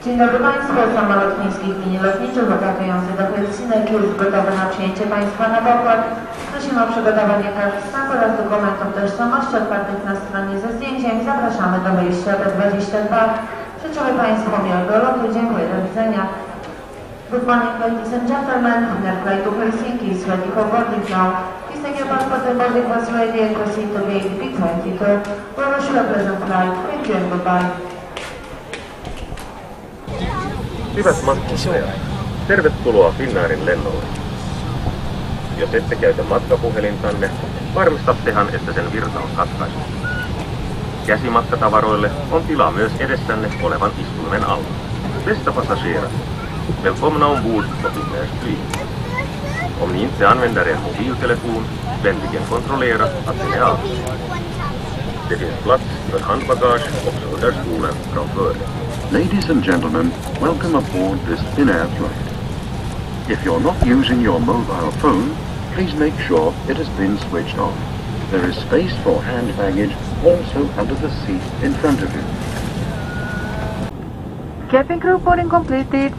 Dzień dobry Państwu, sama lotniskich linii lotniczych operujących do Helsinek już gotowe na przyjęcie Państwa na pokład. Prosimy o przygotowanie kart wstępu oraz dokumentów tożsamości otwartych na stronie ze zdjęciem. Zapraszamy do wejścia B22. Życzę Państwu miłego lotu. Dziękuję. Do widzenia. Good morning, ladies and gentlemen. Our flight to Helsinki is ready for boarding now. Please take your passport and boarding pass ready and proceed to gate B22. We wish you a pleasant flight. Thank you and goodbye. Hyvät matkustajat, tervetuloa Finnairin lennolle. Jos ette käytä matkapuhelintanne, varmistattehan, että sen virta on katkaistu. Käsimatkatavaroille on tilaa myös edessänne olevan istuimen alla. Bästa passagerare, välkomna ombord på Finnair flyg. Om ni inte använder er mobiltelefon, vänligen kontrollera att den är avstängd. Det finns plats för handbagage också under stolen framför. Ladies and gentlemen, welcome aboard this Finnair flight. If you're not using your mobile phone, please make sure it has been switched off. There is space for hand baggage also under the seat in front of you. Cabin crew boarding completed.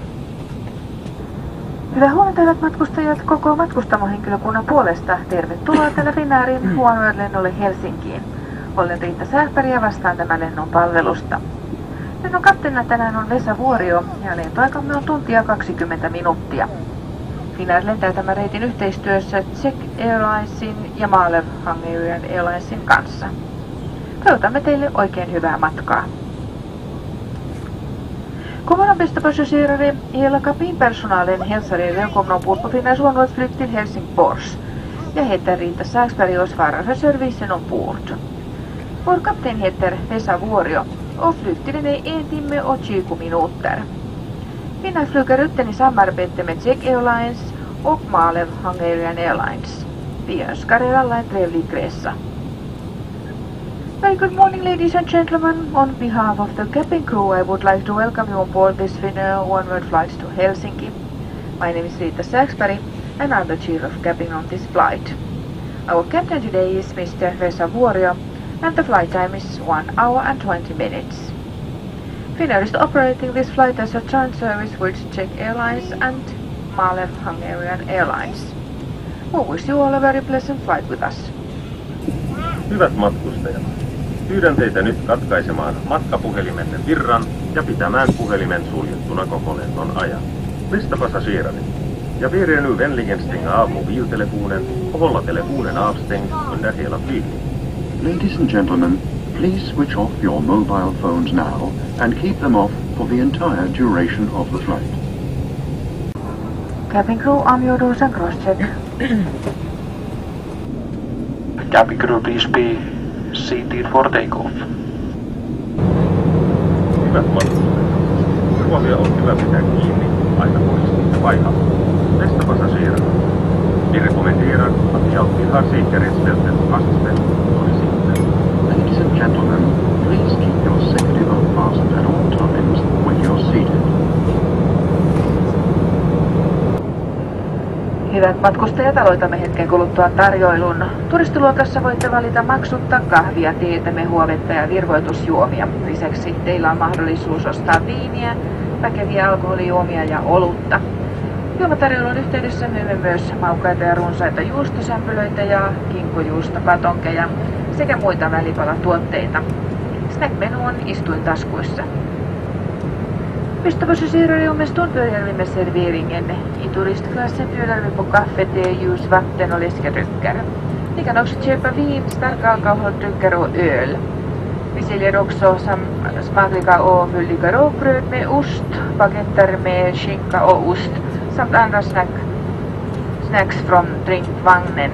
Hyvää huomenta, hyvät matkustajat, koko matkustamohenkilökunnan puolesta. Tervetuloa tällä Finnairin One-World-lennolle Helsinkiin. Olen Riitta Sähpäri ja vastaan tämän lennon palvelusta. Lennon kapteenina tänään on Vesa Vuorio ja lentoaikamme on tuntia 20 minuuttia. Finnair lentää tämän reitin yhteistyössä Czech Airlinesin ja Malev Hungarian Airlinesin kanssa. Toivotamme teille oikein hyvää matkaa. God morgon bästa passagerare. Hela kabinpersonalen hälsar er välkomna ombord på Finnairs One-World-flyg till Helsingfors. Jag heter Riitta Sähpäri och svarar för servicen ombord. Vår kapten heter Vesa Vuorio och flygtiden är 1 timme och 20 minuter. Finnair flyger rutten i samarbete med Czech Airlines och Malev Hungarian Airlines. Vi önskar er alla en trevlig resa. Very good morning, ladies and gentlemen. On behalf of the cabin crew, I would like to welcome you on board this Finnair One-World flight to Helsinki. My name is Riitta Sähpäri and I'm the chief of cabin on this flight. Our captain today is Mr. Vesa Vuorio and the flight time is 1 hour and 20 minutes. Finnair is operating this flight as a joint service with Czech Airlines and Malev Hungarian Airlines. We wish you all a very pleasant flight with us. Hyvät matkustajat, pyydän teitä nyt katkaisemaan matkapuhelimenne virran ja pitämään puhelimen suljettuna koko lennon ajan. Bästa passagerare, jag ber er nu vänligen stänga av mobiltelefonen och hålla telefonen avstängd under hela flygningen. Ladies and gentlemen, please switch off your mobile phones now and keep them off for the entire duration of the flight. Cabin crew, arm your doors and cross-check. Cabin crew, please be seated for takeoff. Hyvät matkustajat, turvavia on hyvä pitää kiinni aina kun istutte paikalla. Bästa passagerare, vi rekommenderar att ni alltid har säkerhetsbältet fastspänt då ni sitter. Ladies and gentlemen, please keep your safety belt fastened at all times when you're seated. Hyvät matkustajat, aloitamme hetken kuluttua tarjoilun. Turistiluokassa voitte valita maksutta kahvia, teetä, mehuavettä ja virvoitusjuomia. Lisäksi teillä on mahdollisuus ostaa viiniä, väkeviä alkoholijuomia ja olutta. Juomatarjoilun yhteydessä myymme myös maukkaita ja runsaita juustosämpylöitä ja kinkkujuustopatonkeja sekä muita välipalatuotteita. Snackmenu on istuintaskuissa. Bästa passagerare, om en stund börjar vi med serveringen. I turistklassen bjuder vi på kaffe, te, ljus, vatten och läskiga drycker. Ni kan också köpa vin, starka alkoholdrycker och öl. Vi säljer också smakliga och fylliga rågbröd med ost, baguetter med skinka och ost samt andra snacks från drinkvagnen.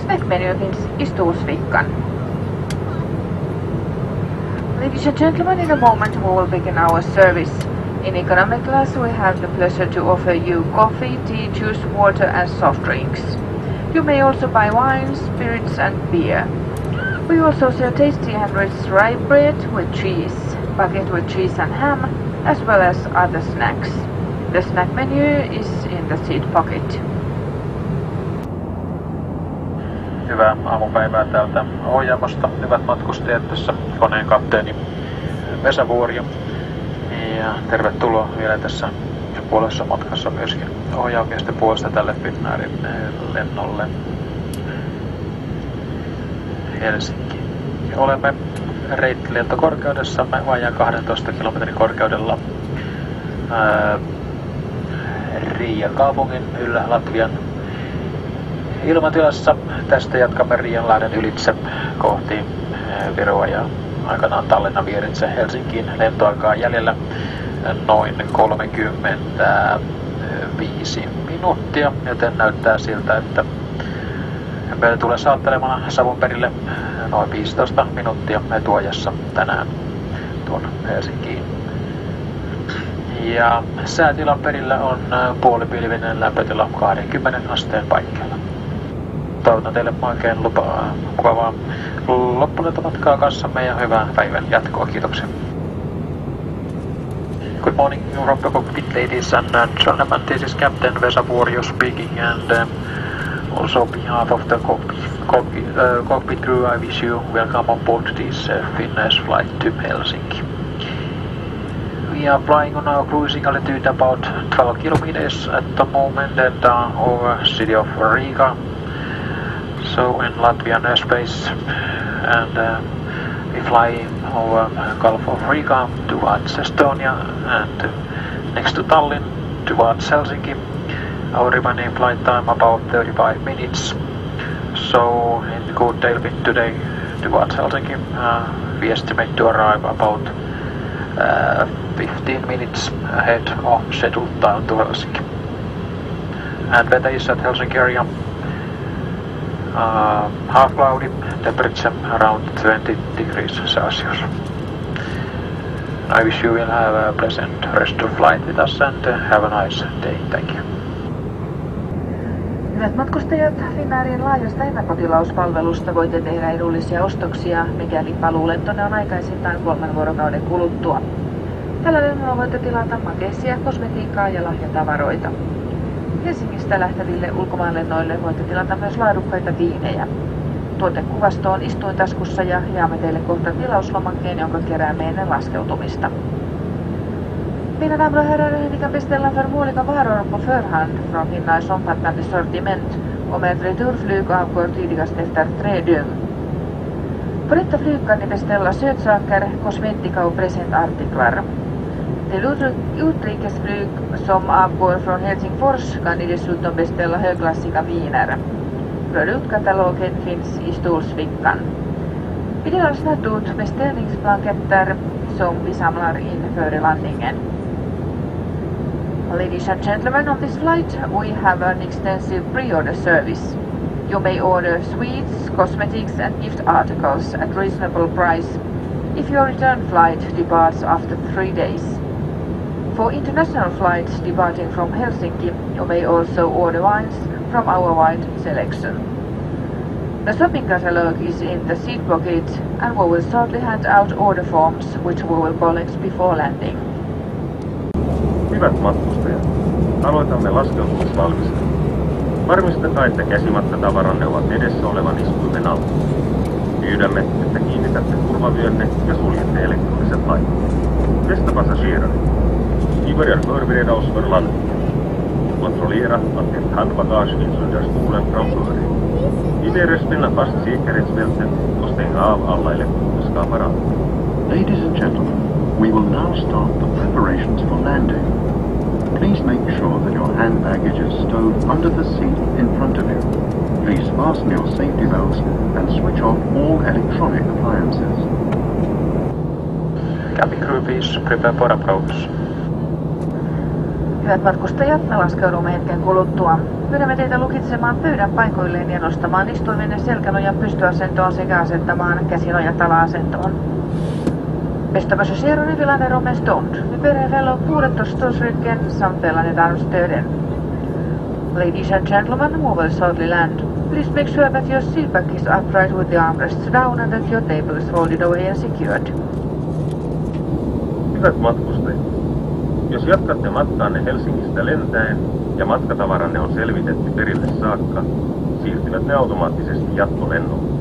Snackmenyn finns i stolsfickan. Ladies and gentlemen, in a moment we will begin our service. In economy class we have the pleasure to offer you coffee, tea, juice, water and soft drinks. You may also buy wine, spirits and beer. We also sell tasty and rich rye bread with cheese, baguette with cheese and ham, as well as other snacks. The snack menu is in the seat pocket. hyvää aamupäivää täältä ohjaamosta. Hyvät matkustajat, tässä koneen kapteeni Vesa Vuorio. Ja tervetuloa vielä tässä puolessa matkassa myöskin ohjaamiesten puolesta tälle Finnairin lennolle Helsinkiin. Olemme reittilentokorkeudessa vajaan 12 kilometrin korkeudella Riian kaupungin yllä Latvian ilmatilassa. Tästä jatkamme Riianlahden ylitse kohti Viroa ja aikanaan Tallinnan vieritse Helsinkiin. Lentoaikaa jäljellä noin 35 minuuttia, joten näyttää siltä, että meillä tulee saattelemaan Savon perille noin 15 minuuttia etuajassa tänään tuon Helsinkiin. Ja säätilan perillä on puolipilvinen lämpötila 20 asteen paikkeilla. Toivotan teille oikein mukavaa loppulentomatkaa kanssamme ja hyvää päivän jatkoa. Kiitoksia. Good morning, Europe cockpit ladies and gentlemen. This is Captain Vesa Vuorio speaking, and also on behalf of the cockpit crew, I wish you welcome on board this Finnair's flight to Helsinki. We are flying on our cruising altitude about 12 kilometers at the moment and over city of Riga, so in Latvian airspace, and we fly over Gulf of Riga towards Estonia and next to Tallinn towards Helsinki. Our remaining flight time about 35 minutes. So in good tailwind today towards Helsinki, we estimate to arrive about 15 minutes ahead of scheduled time to Helsinki. And weather is at Helsinki area half cloudy, temperature around 20 degrees Celsius. I wish you will have a pleasant rest of flight with us and have a nice day. Thank you. Hyvät matkustajat, Finnairin laajasta ennakkotilauspalvelusta voitte tehdä edullisia ostoksia, mikäli paluulentonne on aikaisintaan 3 vuorokauden kuluttua. Tällä lennolla voitte tilata makeisia, kosmetiikkaa ja lahjatavaroita. Helsingistä lähteville ulkomaanlennoille voitte tilata myös laadukkaita viinejä. Tuotekuvasto on istuintaskussa ja jaamme teille kohta tilauslomakkeen, jonka keräämme ennen laskeutumista. Mina damer och herrar, ni kan beställa förmånliga varor på förhand från Finnairs omfattande sortiment om ett returflyg avgår tidigast efter 3 dygn. På detta flyg kan ni beställa sötsaker, kosmetika och presentartiklar. Till utrikesflyg som avgår från Helsingfors kan ni dessutom beställa högklassiga viner. Produktkatalogen finns i stolsfickan. Vi delar snart ut beställningsblanketter som vi samlar in före landningen. Ladies and gentlemen, on this flight we have an extensive pre-order service. You may order sweets, cosmetics and gift articles at reasonable price if your return flight departs after 3 days. For international flights departing from Helsinki, you may also order wines from our wide selection. The shopping catalogue is in the seat pocket and we will shortly hand out order forms which we will collect before landing. Hyvät matkustajat, aloitamme laskeutumisvalmistelun. Varmistakaa, että käsimatkatavaranne ovat edessä olevan istuimen alla. Pyydämme, että kiinnitätte turvavyönne ja suljette elektroniset laitteet. Bästa passagerare, vi börjar förbereda oss för landning. Kontrollera att ett handbagage finns under stolen framför er. Vi ber er spänna fast säkerhetsbältet och stänga av alla elektroniska apparater. Ladies and gentlemen, we will now start the preparations for landing. Please make sure that your hand baggage is stowed under the seat in front of you. Please fasten your safety belts and switch off all electronic appliances. Cabin crew, please prepare for approach. Hyvät matkustajat, me laskeudumme hetken kuluttua. Pyydämme teitä lukitsemaan pöydän paikoilleen ja nostamaan istuimen ja selkänojan pystyasentoon sekä asettamaan käsinojat ala-asentoon. Bästa passagerare, vi landar om en stund. Vi ber er fälla upp bordet och stålsryggen samt fällande armstöden. Ladies and gentlemen, we will shortly land. Please make sure that your seat back is upright with the armrests down and that your table is folded away and secured. Hyvät matkustajat, jos jatkatte matkaanne Helsingistä lentäen ja matkatavaranne on selvitetty perille saakka, siirtivät ne automaattisesti jatkolennolle.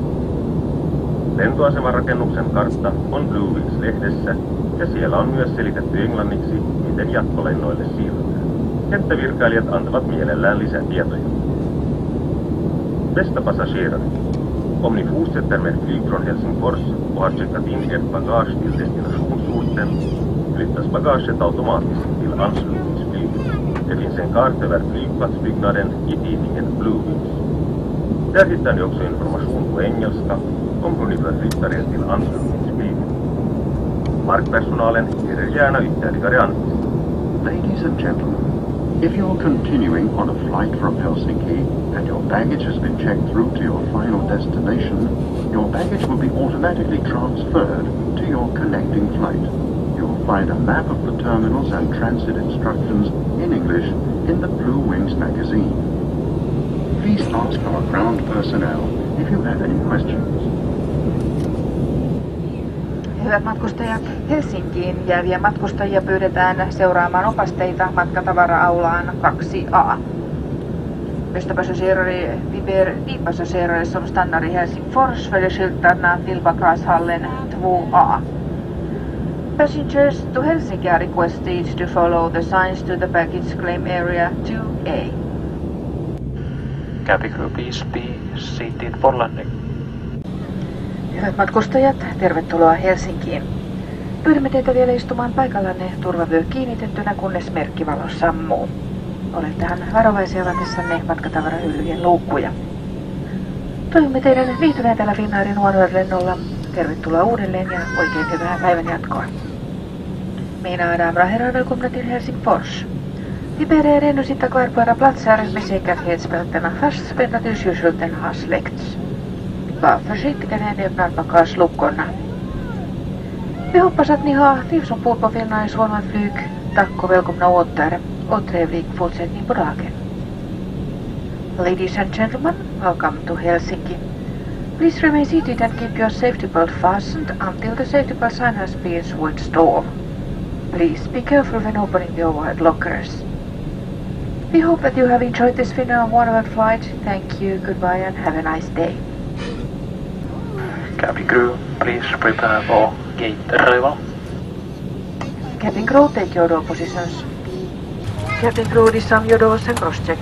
Lentoasemarakennuksen kartta on Blue Wings-lehdessä ja siellä on myös selitetty englanniksi, miten jatkolennoille siirrytään. Kenttävirkailijat antavat mielellään lisätietoja. Bästa passagerare. Om ni fortsätter med flyg från Helsingfors och har checkat in ert bagage till destinationsorten flyttas bagaget automatiskt till anslutningsflyget. Det finns en kart över flygplatsbyggnaden i tidningen Blue Wings. Där hittar ni också information på engelska om hur ni bör flytta er till anslutningsflyget. Markpersonalen ger er gärna ytterligare anvisningar. Ladies and gentlemen, if you're continuing on a flight from Helsinki and your baggage has been checked through to your final destination, your baggage will be automatically transferred to your connecting flight. You'll find a map of the terminals and transit instructions in English in the Blue Wings magazine. Please ask our ground personnel if you have any questions. Hyvät matkustajat, Helsinkiin jääviä matkustajia pyydetään seuraamaan opasteita matkatavara-aulaan 2A. Bästa passagerare, vi ber de passagerare som stannar i Helsingfors följer skyltarna till bagagehallen 2A. Passengers to Helsinki are requested to follow the signs to the baggage claim area 2A. Cabin crew, please be seated for landing. Hyvät matkustajat, tervetuloa Helsinkiin. Pyydämme teitä vielä istumaan paikallanne turvavyö kiinnitettynä, kunnes merkkivalo sammuu. Olettehan varovaisia avatessanne matkatavarahyllyjen luukkuja. Toivomme teidän viihtyneen täällä Finnairin One-World-lennolla. Tervetuloa uudelleen ja oikein hyvää päivän jatkoa. Mina damer och herrar, välkomna till Helsingfors. Vi ber er ännu sitta kvar på era platser med säkerhetsbältena fastspända tills ljusskylten har släckts. Var försiktiga när ni öppnar bagageluckorna. Vi hoppas att ni har trivs ombord på Finnairs One-World-flyg. Tack och välkomna åter och trevlig fortsättning på dagen. Ladies and gentlemen, welcome to Helsinki. Please remain seated and keep your safety belt fastened until the safety belt sign has been switched off. Please be careful when opening the overhead lockers. We hope that you have enjoyed this Finnair One-World flight. Thank you, goodbye and have a nice day. Cabin crew, please prepare for gate arrival. Cabin crew, take your door positions. Cabin crew, disarm your doors and cross-check.